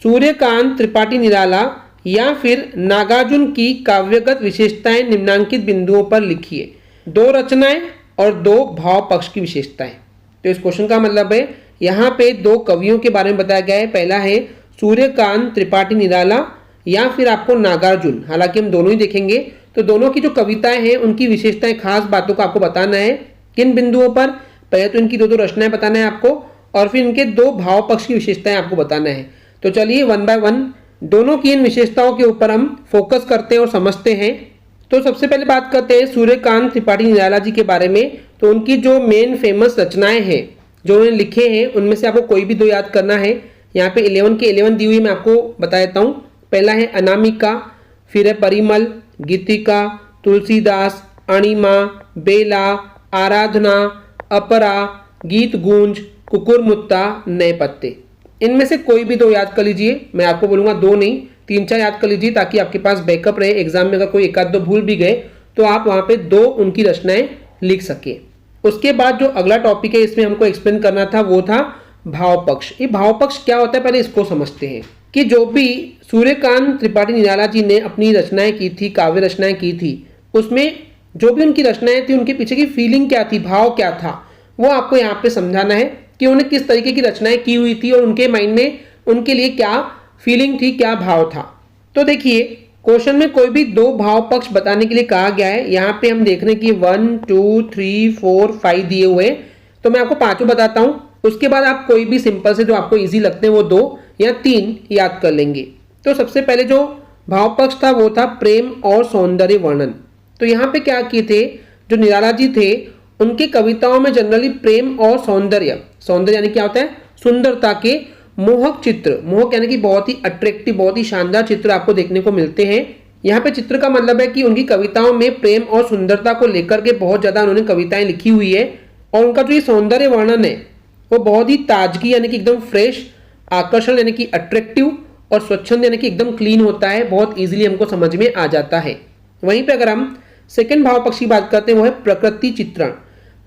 सूर्यकांत त्रिपाठी निराला या फिर नागार्जुन की काव्यगत विशेषताएं निम्नांकित बिंदुओं पर लिखिए। 2 रचनाएं और 2 भाव पक्ष की विशेषताएं। तो इस क्वेश्चन का मतलब है यहाँ पे 2 कवियों के बारे में बताया गया है। पहला है सूर्यकांत त्रिपाठी निराला या फिर आपको नागार्जुन, हालांकि हम दोनों ही देखेंगे। तो दोनों की जो कविताएं हैं उनकी विशेषताएं, खास बातों को आपको बताना है। किन बिंदुओं पर? पहले तो इनकी 2 रचनाएं बताना है आपको और फिर इनके 2 भाव पक्ष की विशेषताएं आपको बताना है। तो चलिए 1 बाय 1 दोनों की इन विशेषताओं के ऊपर हम फोकस करते हैं और समझते हैं। तो सबसे पहले बात करते हैं सूर्यकांत त्रिपाठी निराला जी के बारे में। तो उनकी जो मेन फेमस रचनाएं हैं जो उन्होंने लिखे हैं उनमें से आपको कोई भी 2 याद करना है। यहाँ पे 11 के 11 दी हुई मैं आपको बता देता हूँ। पहला है अनामिका, फिर है परिमल, गीतिका, तुलसीदास, अणिमा, बेला, आराधना, अपरा, गीत गूंज, कुकुरमुत्ता, नए पत्ते। इनमें से कोई भी 2 याद कर लीजिए। मैं आपको बोलूंगा 2 नहीं 3-4 याद कर लीजिए ताकि आपके पास बैकअप रहे। एग्जाम में अगर कोई 1-2 भूल भी गए तो आप वहां पे 2 उनकी रचनाएं लिख सके। उसके बाद जो अगला टॉपिक है इसमें हमको एक्सप्लेन करना था वो था भाव पक्ष। ये भाव पक्ष क्या होता है पहले इसको समझते हैं कि जो भी सूर्यकांत त्रिपाठी निराला जी ने अपनी रचनाएं की थी, काव्य रचनाएं की थी, उसमें जो भी उनकी रचनाएं थी उनके पीछे की फीलिंग क्या थी, भाव क्या था, वो आपको यहाँ पे समझाना है कि उन्हें किस तरीके की रचनाएं की हुई थी और उनके माइंड में उनके लिए क्या फीलिंग थी, क्या भाव था। तो देखिए क्वेश्चन में कोई भी 2 भाव पक्ष बताने के लिए कहा गया है। यहाँ पे हम देख रहे हैं कि 1 2 3 4 5 दिए हुए, तो मैं आपको 5 बताता हूँ। उसके बाद आप कोई भी सिंपल से जो आपको इजी लगते हैं वो 2 या 3 याद कर लेंगे। तो सबसे पहले जो भाव पक्ष था वो था प्रेम और सौंदर्य वर्णन। तो यहाँ पे क्या किए थे, जो निराला जी थे उनकी कविताओं में जनरली प्रेम और सौंदर्य, सौंदर्य यानी क्या होता है, सुंदरता के मोहक चित्र, मोहक यानी कि बहुत ही अट्रैक्टिव, बहुत ही शानदार चित्र आपको देखने को मिलते हैं। यहाँ पे चित्र का मतलब है कि उनकी कविताओं में प्रेम और सुंदरता को लेकर के बहुत ज्यादा उन्होंने कविताएं लिखी हुई है और उनका जो ये सौंदर्य वर्णन है वो बहुत ही ताजगी यानी कि एकदम फ्रेश, आकर्षण यानी कि अट्रैक्टिव और स्वच्छंद यानी कि एकदम क्लीन होता है, बहुत इजीली हमको समझ में आ जाता है। वहीं पे अगर हम सेकंड भाव पक्ष की बात करते हैं वो है प्रकृति चित्रण।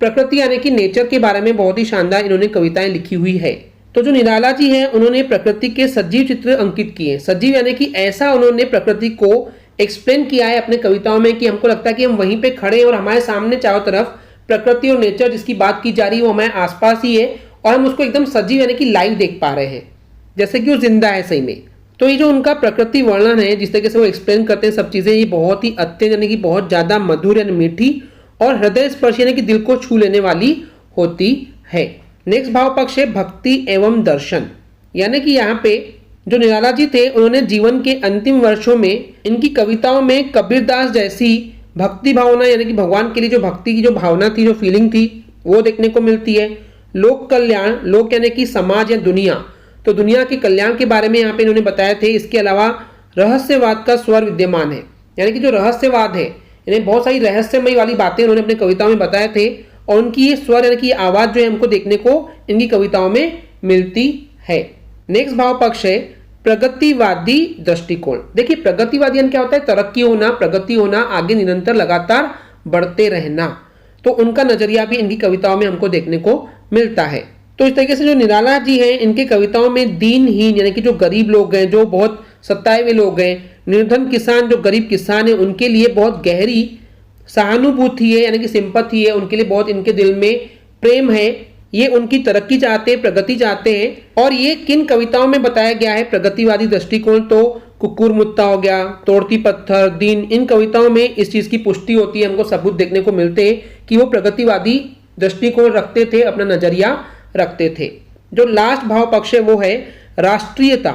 प्रकृति यानी कि नेचर के बारे में बहुत ही शानदार इन्होंने कविताएं लिखी हुई है। तो जो निराला जी हैं उन्होंने प्रकृति के सजीव चित्र अंकित किए। सजीव यानी कि ऐसा उन्होंने प्रकृति को एक्सप्लेन किया है अपने कविताओं में कि हमको लगता है कि हम वहीं पे खड़े हैं और हमारे सामने चारों तरफ प्रकृति और नेचर जिसकी बात की जा रही है वो हमारे आसपास ही है और हम उसको एकदम सजीव यानी कि लाइव देख पा रहे हैं, जैसे कि वो जिंदा है सही में। तो ये जो उनका प्रकृति वर्णन है, जिस तरीके से वो एक्सप्लेन करते हैं सब चीजें, ये बहुत ही अत्यंत यानी कि बहुत ज्यादा मधुर यानी मीठी और हृदय स्पर्शी यानी कि दिल को छू लेने वाली होती है। नेक्स्ट भाव पक्ष है भक्ति एवं दर्शन। यानी कि यहाँ पे जो निराला जी थे उन्होंने जीवन के अंतिम वर्षों में इनकी कविताओं में कबीरदास जैसी भक्ति भावना यानी कि भगवान के लिए जो भक्ति की जो भावना थी, जो फीलिंग थी, वो देखने को मिलती है। लोक कल्याण, लोक यानी कि समाज या दुनिया, तो दुनिया के कल्याण के बारे में यहाँ पे इन्होंने बताया थे। इसके अलावा रहस्यवाद का स्वर विद्यमान है, यानी कि जो रहस्यवाद है, यानी बहुत सारी रहस्यमयी वाली बातें उन्होंने अपनी कविताओं में बताए थे और उनकी ये स्वर यानी कि आवाज जो है हमको देखने को इनकी कविताओं में मिलती है। नेक्स्ट भाव पक्ष है प्रगतिवादी दृष्टिकोण। देखिए प्रगतिवादी यानी क्या होता है, तरक्की होना, प्रगति होना, आगे निरंतर लगातार बढ़ते रहना। तो उनका नजरिया भी इनकी कविताओं में हमको देखने को मिलता है। तो इस तरीके से जो निराला जी हैं इनके कविताओं में दीनहीन यानी कि जो गरीब लोग हैं, जो बहुत सताए हुए लोग हैं, निर्धन किसान, जो गरीब किसान है, उनके लिए बहुत गहरी सहानुभूति है यानी कि सिंपैथी है, उनके लिए बहुत इनके दिल में प्रेम है। ये उनकी तरक्की चाहते हैं, प्रगति चाहते हैं। और ये किन कविताओं में बताया गया है प्रगतिवादी दृष्टिकोण, तो कुकुरमुत्ता हो गया, तोड़ती पत्थर, दीन, इन कविताओं में इस चीज की पुष्टि होती है, हमको सबूत देखने को मिलते हैं कि वो प्रगतिवादी दृष्टिकोण रखते थे, अपना नजरिया रखते थे। जो लास्ट भाव पक्ष है वो है राष्ट्रीयता।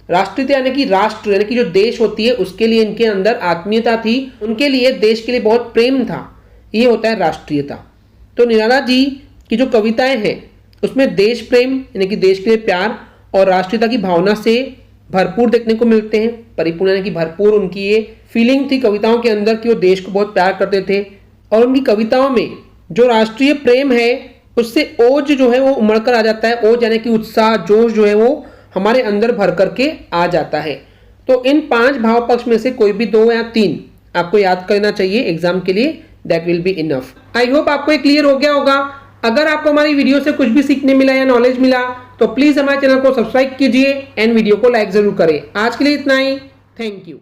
राष्ट्रीयता यानी कि राष्ट्र यानी कि जो देश होती है उसके लिए इनके अंदर आत्मीयता थी, उनके लिए देश के लिए बहुत प्रेम था, ये होता है राष्ट्रीयता। तो निराला जी की जो कविताएं हैं उसमें देश प्रेम यानी कि देश के लिए प्यार और राष्ट्रीयता की भावना से भरपूर देखने को मिलते हैं। परिपूर्ण यानी कि भरपूर उनकी ये फीलिंग थी कविताओं के अंदर कि वो देश को बहुत प्यार करते थे और उनकी कविताओं में जो राष्ट्रीय प्रेम है उससे ओज जो है वो उमड़ कर आ जाता है। ओज यानी कि उत्साह, जोश जो है वो हमारे अंदर भर करके आ जाता है। तो इन 5 भाव पक्ष में से कोई भी 2 या 3 आपको याद करना चाहिए एग्जाम के लिए, that will be enough. I hope आपको क्लियर हो गया होगा अगर आपको हमारी वीडियो से कुछ भी सीखने मिला या नॉलेज मिला तो प्लीज हमारे चैनल को सब्सक्राइब कीजिए एंड वीडियो को लाइक जरूर करें। आज के लिए इतना ही। Thank you.